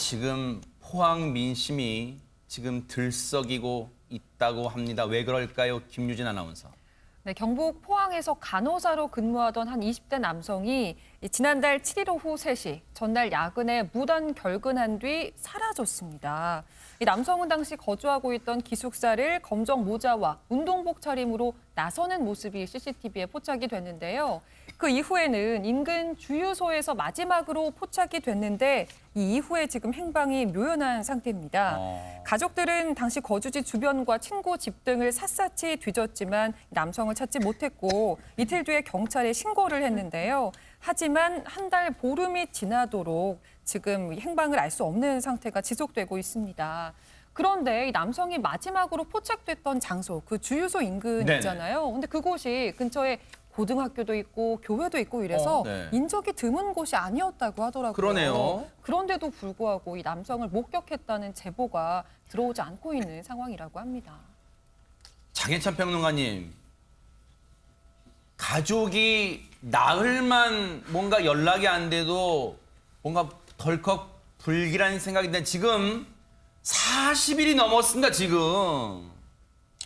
지금 포항 민심이 지금 들썩이고 있다고 합니다. 왜 그럴까요? 김유진 아나운서. 네, 경북 포항에서 간호사로 근무하던 한 20대 남성이 지난달 7일 오후 3시 전날 야근에 무단 결근한 뒤 사라졌습니다. 이 남성은 당시 거주하고 있던 기숙사를 검정 모자와 운동복 차림으로 나서는 모습이 CCTV에 포착이 됐는데요. 그 이후에는 인근 주유소에서 마지막으로 포착이 됐는데 이 이후에 지금 행방이 묘연한 상태입니다. 가족들은 당시 거주지 주변과 친구 집 등을 샅샅이 뒤졌지만 남성을 찾지 못했고 이틀 뒤에 경찰에 신고를 했는데요. 하지만 한 달 보름이 지나도록 지금 행방을 알 수 없는 상태가 지속되고 있습니다. 그런데 이 남성이 마지막으로 포착됐던 장소, 그 주유소 인근 네네. 있잖아요. 근데 그곳이 근처에 고등학교도 있고 교회도 있고 이래서 네. 인적이 드문 곳이 아니었다고 하더라고요. 그러네요. 그런데도 불구하고 이 남성을 목격했다는 제보가 들어오지 않고 있는 상황이라고 합니다. 장혜찬 평론가님, 가족이 나흘만 뭔가 연락이 안 돼도 뭔가 덜컥 불길한 생각인데 지금 40일이 넘었습니다, 지금.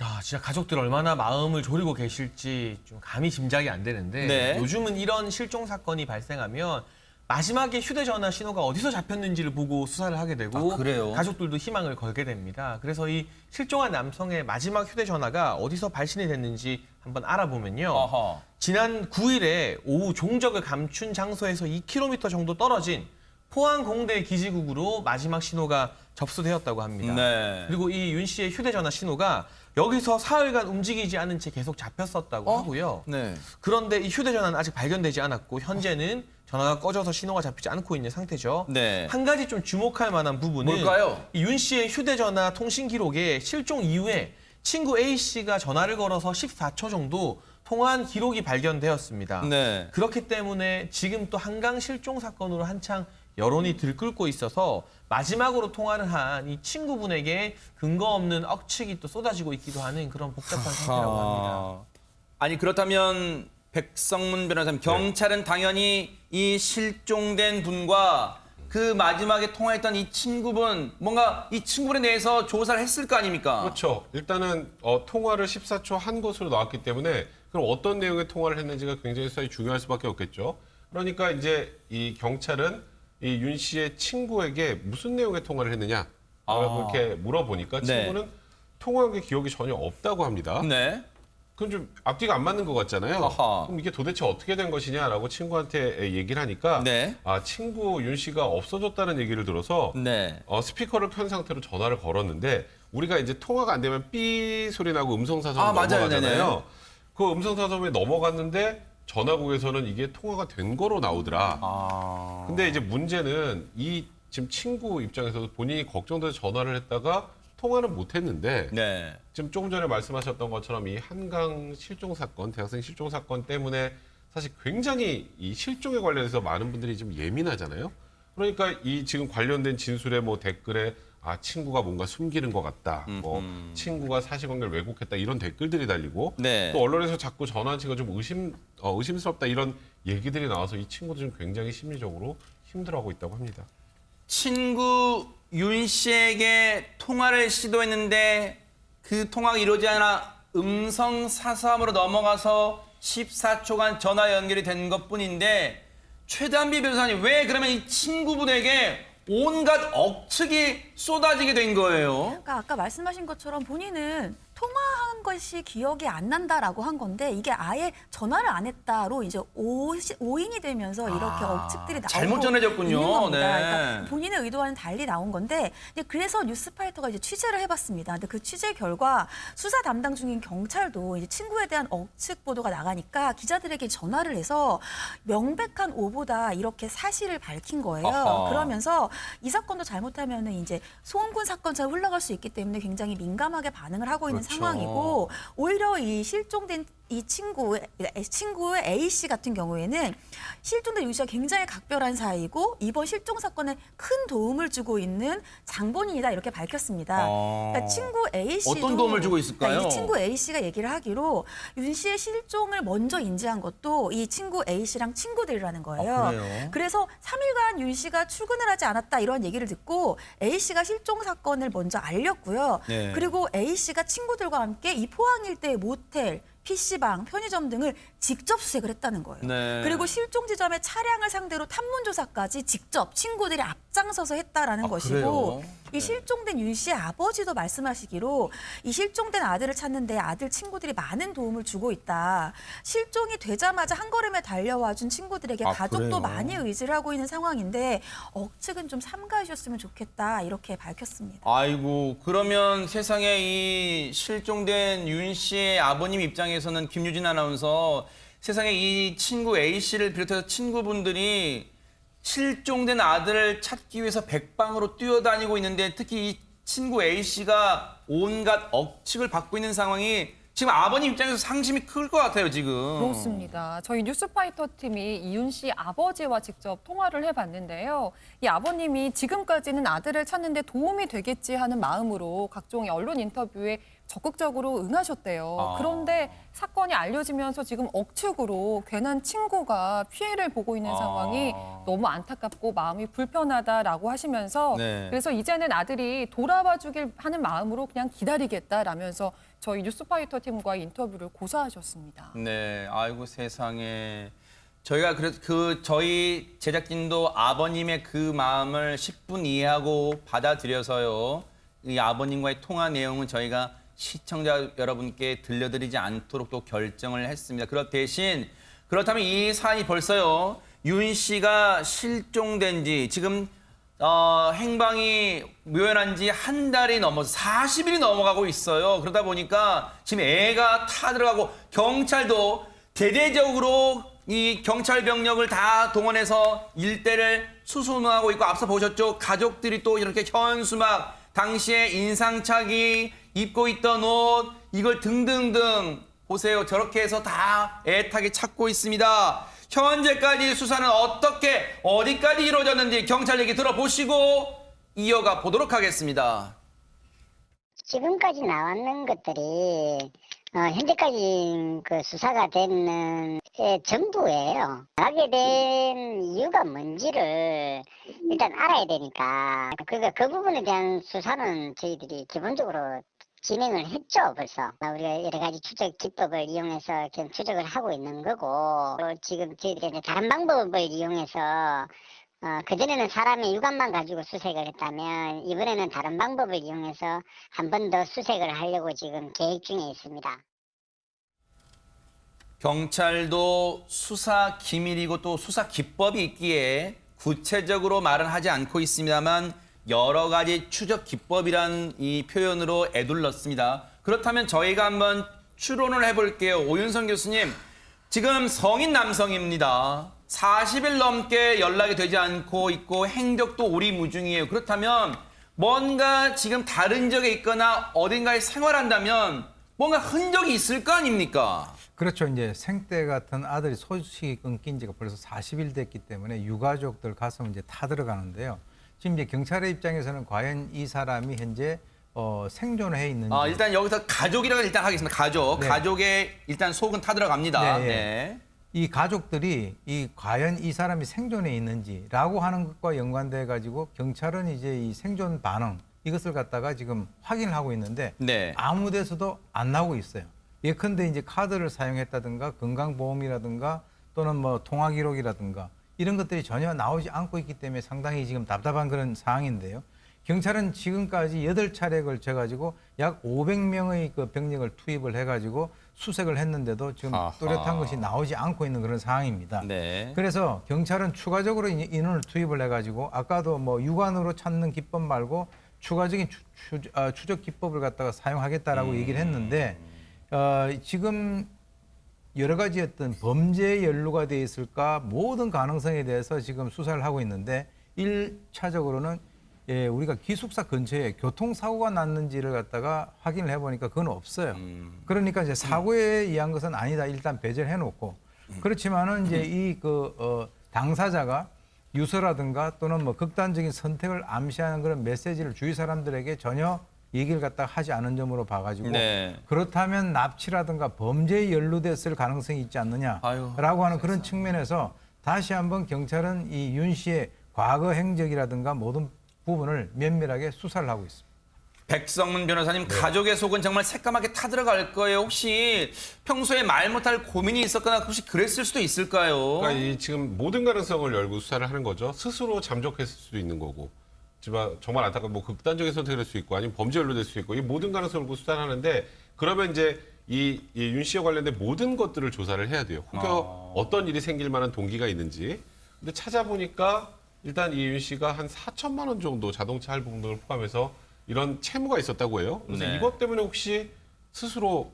아, 진짜 가족들 얼마나 마음을 졸이고 계실지 좀 감히 짐작이 안 되는데 네. 요즘은 이런 실종 사건이 발생하면 마지막에 휴대전화 신호가 어디서 잡혔는지를 보고 수사를 하게 되고 아, 그래요? 가족들도 희망을 걸게 됩니다. 그래서 이 실종한 남성의 마지막 휴대전화가 어디서 발신이 됐는지 한번 알아보면요. 어허. 지난 9일에 오후 종적을 감춘 장소에서 2km 정도 떨어진 포항 공대 기지국으로 마지막 신호가 접수되었다고 합니다. 네. 그리고 이 윤 씨의 휴대전화 신호가 여기서 사흘간 움직이지 않은 채 계속 잡혔었다고 하고요. 네. 그런데 이 휴대전화는 아직 발견되지 않았고 현재는 전화가 꺼져서 신호가 잡히지 않고 있는 상태죠. 네. 한 가지 좀 주목할 만한 부분은 뭘까요? 이 윤 씨의 휴대전화 통신 기록에 실종 이후에 친구 A 씨가 전화를 걸어서 14초 정도 통화한 기록이 발견되었습니다. 네. 그렇기 때문에 지금 또 한강 실종 사건으로 한창 여론이 들끓고 있어서 마지막으로 통화를 한 이 친구분에게 근거 없는 억측이 또 쏟아지고 있기도 하는 그런 복잡한 상태라고 합니다. 아니 그렇다면 백성문 변호사님, 경찰은 당연히 이 실종된 분과 그 마지막에 통화했던 이 친구분, 뭔가 이 친구분에 대해서 조사를 했을 거 아닙니까? 그렇죠. 일단은 통화를 14초 한 것으로 나왔기 때문에 그럼 어떤 내용의 통화를 했는지가 굉장히 수사에 중요할 수밖에 없겠죠. 그러니까 이제 이 경찰은 이 윤 씨의 친구에게 무슨 내용의 통화를 했느냐라고 이렇게 물어보니까 네. 친구는 통화한 게 기억이 전혀 없다고 합니다. 네. 그건 좀 앞뒤가 안 맞는 것 같잖아요. 아하. 그럼 이게 도대체 어떻게 된 것이냐라고 친구한테 얘기를 하니까 네. 아 친구 윤 씨가 없어졌다는 얘기를 들어서 네. 스피커를 켠 상태로 전화를 걸었는데 우리가 이제 통화가 안 되면 삐 소리 나고 음성사선으로 아, 맞아요. 넘어가잖아요. 네네. 그 음성사선에 넘어갔는데 전화국에서는 이게 통화가 된 거로 나오더라. 아. 근데 이제 문제는 이 지금 친구 입장에서도 본인이 걱정돼서 전화를 했다가 통화는 못 했는데 네. 지금 조금 전에 말씀하셨던 것처럼 이 한강 실종 사건, 대학생 실종 사건 때문에 사실 굉장히 이 실종에 관련해서 많은 분들이 좀 예민하잖아요. 그러니까 이 지금 관련된 진술에 뭐 댓글에 아 친구가 뭔가 숨기는 것 같다, 뭐 친구가 사실관계를 왜곡했다 이런 댓글들이 달리고 네. 또 언론에서 자꾸 전화치가 좀 의심스럽다 이런 얘기들이 나와서 이 친구도 지금 굉장히 심리적으로 힘들어하고 있다고 합니다. 친구 윤 씨에게 통화를 시도했는데 그 통화가 이루어지지 않아 음성 사서함으로 넘어가서 14초간 전화 연결이 된 것뿐인데 최단비 변호사님, 왜 그러면 이 친구분에게 온갖 억측이 쏟아지게 된 거예요? 그러니까 아까 말씀하신 것처럼 본인은 통화한 것이 기억이 안 난다라고 한 건데 이게 아예 전화를 안 했다로 이제 오인이 되면서 이렇게 억측들이 나오고 잘못 전해졌군요. 있는 겁니다. 네. 그러니까 본인의 의도와는 달리 나온 건데 이제 그래서 뉴스파이터가 이제 취재를 해봤습니다. 근데 그 취재 결과 수사 담당 중인 경찰도 이제 친구에 대한 억측 보도가 나가니까 기자들에게 전화를 해서 명백한 오보다 이렇게 사실을 밝힌 거예요. 아하. 그러면서 이 사건도 잘못하면은 이제 소음군 사건처럼 흘러갈 수 있기 때문에 굉장히 민감하게 반응을 하고 있는 그렇죠. 상황이고 오히려 이 실종된 이 친구의 A 씨 같은 경우에는 실종된 윤 씨와 굉장히 각별한 사이고 이번 실종 사건에 큰 도움을 주고 있는 장본인이다 이렇게 밝혔습니다. 그러니까 친구 A 씨도 어떤 도움을 주고 있을까요? 이 친구 A 씨가 얘기를 하기로 윤 씨의 실종을 먼저 인지한 것도 이 친구 A 씨랑 친구들이라는 거예요. 아, 그래요? 그래서 3일간 윤 씨가 출근을 하지 않았다 이런 얘기를 듣고 A 씨가 실종 사건을 먼저 알렸고요. 네. 그리고 A 씨가 친구들과 함께 이 포항 일대의 모텔, PC방, 편의점 등을 직접 수색을 했다는 거예요. 네. 그리고 실종 지점의 차량을 상대로 탐문 조사까지 직접 친구들이 앞장서서 했다라는 아, 것이고 그래요? 이 실종된 윤 씨의 아버지도 말씀하시기로 이 실종된 아들을 찾는데 아들 친구들이 많은 도움을 주고 있다. 실종이 되자마자 한 걸음에 달려와 준 친구들에게 아, 가족도 그래요? 많이 의지를 하고 있는 상황인데 억측은 좀 삼가해 주셨으면 좋겠다 이렇게 밝혔습니다. 아이고, 그러면 세상에 이 실종된 윤 씨의 아버님 입장에서는 김유진 아나운서 세상에 이 친구 A 씨를 비롯해서 친구분들이 실종된 아들을 찾기 위해서 백방으로 뛰어다니고 있는데 특히 이 친구 A 씨가 온갖 억측을 받고 있는 상황이 지금 아버님 입장에서 상심이 클 것 같아요, 지금. 그렇습니다. 저희 뉴스파이터 팀이 이윤 씨 아버지와 직접 통화를 해봤는데요. 이 아버님이 지금까지는 아들을 찾는 데 도움이 되겠지 하는 마음으로 각종 언론 인터뷰에 적극적으로 응하셨대요. 아. 그런데 사건이 알려지면서 지금 억측으로 괜한 친구가 피해를 보고 있는 상황이 너무 안타깝고 마음이 불편하다라고 하시면서 네. 그래서 이제는 아들이 돌아와 주길 하는 마음으로 그냥 기다리겠다라면서 저희 뉴스파이터 팀과 인터뷰를 고사하셨습니다. 네, 아이고 세상에. 저희가 저희 제작진도 아버님의 그 마음을 10분 이해하고 받아들여서요. 이 아버님과의 통화 내용은 저희가 시청자 여러분께 들려드리지 않도록 또 결정을 했습니다. 그렇다면 이 사안이 벌써요. 윤 씨가 실종된 지 지금 행방이 묘연한 지 한 달이 넘어서 40일이 넘어가고 있어요. 그러다 보니까 지금 애가 타들어가고 경찰도 대대적으로 이 경찰 병력을 다 동원해서 일대를 수소문하고 있고 앞서 보셨죠? 가족들이 또 이렇게 현수막, 당시에 인상착의, 입고 있던 옷, 이걸 등등등 보세요. 저렇게 해서 다 애타게 찾고 있습니다. 현재까지 수사는 어디까지 이루어졌는지 경찰 얘기 들어보시고 이어가 보도록 하겠습니다. 지금까지 나왔는 것들이 현재까지 그 수사가 되는 전부예요. 하게 된 이유가 뭔지를 일단 알아야 되니까 그러니까 그 부분에 대한 수사는 저희들이 기본적으로 진행을 했죠, 벌써. 우리가 여러 가지 추적 기법을 이용해서 지금 추적을 하고 있는 거고, 지금 저희들이 이제 다른 방법을 이용해서, 그전에는 사람의 육안만 가지고 수색을 했다면, 이번에는 다른 방법을 이용해서 한 번 더 수색을 하려고 지금 계획 중에 있습니다. 경찰도 수사 기밀이고 또 수사 기법이 있기에 구체적으로 말은 하지 않고 있습니다만 여러 가지 추적 기법이란 이 표현으로 애둘렀습니다. 그렇다면 저희가 한번 추론을 해볼게요. 오윤성 교수님, 지금 성인 남성입니다. 40일 넘게 연락이 되지 않고 있고 행적도 오리무중이에요. 그렇다면 뭔가 지금 다른 지역에 있거나 어딘가에 생활한다면 뭔가 흔적이 있을 거 아닙니까? 그렇죠. 이제 생때 같은 아들이 소식이 끊긴 지가 벌써 40일 됐기 때문에 유가족들 가슴은 이제 타들어가는데요. 지금 이제 경찰의 입장에서는 과연 이 사람이 현재 생존을 해 있는지. 일단 여기서 가족이라고 일단 하겠습니다. 가족. 네. 가족의 일단 속은 타들어갑니다. 네, 네. 네. 이 가족들이 과연 이 사람이 생존해 있는지라고 하는 것과 연관돼 가지고 경찰은 이제 이 생존 반응 이것을 갖다가 지금 확인을 하고 있는데 네. 아무 데서도 안 나오고 있어요. 예컨대 이제 카드를 사용했다든가 건강보험이라든가 또는 뭐 통화 기록이라든가 이런 것들이 전혀 나오지 않고 있기 때문에 상당히 지금 답답한 그런 상황인데요. 경찰은 지금까지 8차례에 걸쳐 가지고 약 500명의 그 병력을 투입을 해 가지고 수색을 했는데도 지금 아하. 뚜렷한 것이 나오지 않고 있는 그런 상황입니다. 네. 그래서 경찰은 추가적으로 인원을 투입을 해 가지고 아까도 뭐 육안으로 찾는 기법 말고 추가적인 추적 기법을 갖다가 사용하겠다라고 얘기를 했는데 지금 여러 가지 어떤 범죄에 연루가 돼 있을까 모든 가능성에 대해서 지금 수사를 하고 있는데 1차적으로는 예, 우리가 기숙사 근처에 교통사고가 났는지를 갖다가 확인을 해보니까 그건 없어요. 그러니까 이제 사고에 의한 것은 아니다. 일단 배제를 해놓고. 그렇지만은 이제 당사자가 유서라든가 또는 뭐 극단적인 선택을 암시하는 그런 메시지를 주위 사람들에게 전혀 얘기를 갖다가 하지 않은 점으로 봐가지고 네. 그렇다면 납치라든가 범죄에 연루됐을 가능성이 있지 않느냐라고 하는 그런 측면에서 다시 한번 경찰은 이 윤 씨의 과거 행적이라든가 모든 부분을 면밀하게 수사를 하고 있습니다. 백성문 변호사님, 가족의 속은 정말 새까맣게 타들어갈 거예요. 혹시 평소에 말 못할 고민이 있었거나 혹시 그랬을 수도 있을까요? 그러니까 이 지금 모든 가능성을 열고 수사를 하는 거죠. 스스로 잠적했을 수도 있는 거고, 정말 안타까운 뭐 극단적인 선택을 할 수 있고, 아니면 범죄 연루될 수 있고, 이 모든 가능성을 열고 수사를 하는데, 그러면 이제 이 윤 씨와 관련된 모든 것들을 조사를 해야 돼요. 혹여 어떤 일이 생길 만한 동기가 있는지. 근데 찾아보니까 일단 이 윤 씨가 한 4천만 원 정도 자동차 할부 등을 포함해서 이런 채무가 있었다고 해요. 그래서 네. 이것 때문에 혹시 스스로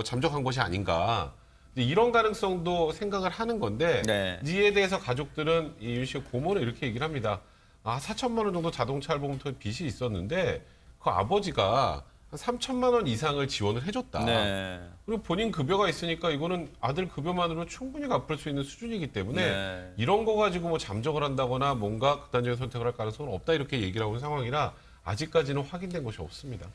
잠적한 것이 아닌가. 이런 가능성도 생각을 하는 건데, 네. 이에 대해서 가족들은 이 윤 씨의 고모는 이렇게 얘기를 합니다. 4천만 원 정도 자동차 할부부터 빚이 있었는데 그 아버지가 한 3천만 원 이상을 지원을 해줬다. 네. 그리고 본인 급여가 있으니까 이거는 아들 급여만으로 충분히 갚을 수 있는 수준이기 때문에 네. 이런 거 가지고 뭐 잠적을 한다거나 뭔가 극단적인 선택을 할 가능성은 없다 이렇게 얘기를 하고 있는 상황이라 아직까지는 확인된 것이 없습니다.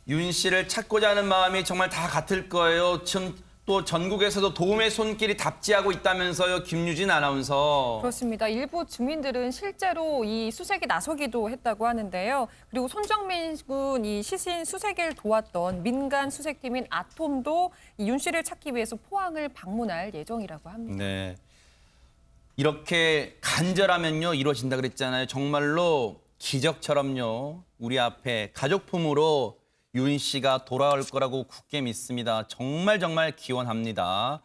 윤 씨를 찾고자 하는 마음이 정말 다 같을 거예요. 지금 또 전국에서도 도움의 손길이 답지하고 있다면서요, 김유진 아나운서. 그렇습니다. 일부 주민들은 실제로 이 수색에 나서기도 했다고 하는데요. 그리고 손정민 군 이 시신 수색을 도왔던 민간 수색팀인 아톰도 이 윤 씨를 찾기 위해서 포항을 방문할 예정이라고 합니다. 네. 이렇게 간절하면요 이루어진다 그랬잖아요. 정말로 기적처럼요 우리 앞에 가족 품으로 윤 씨가 돌아올 거라고 굳게 믿습니다. 정말 기원합니다.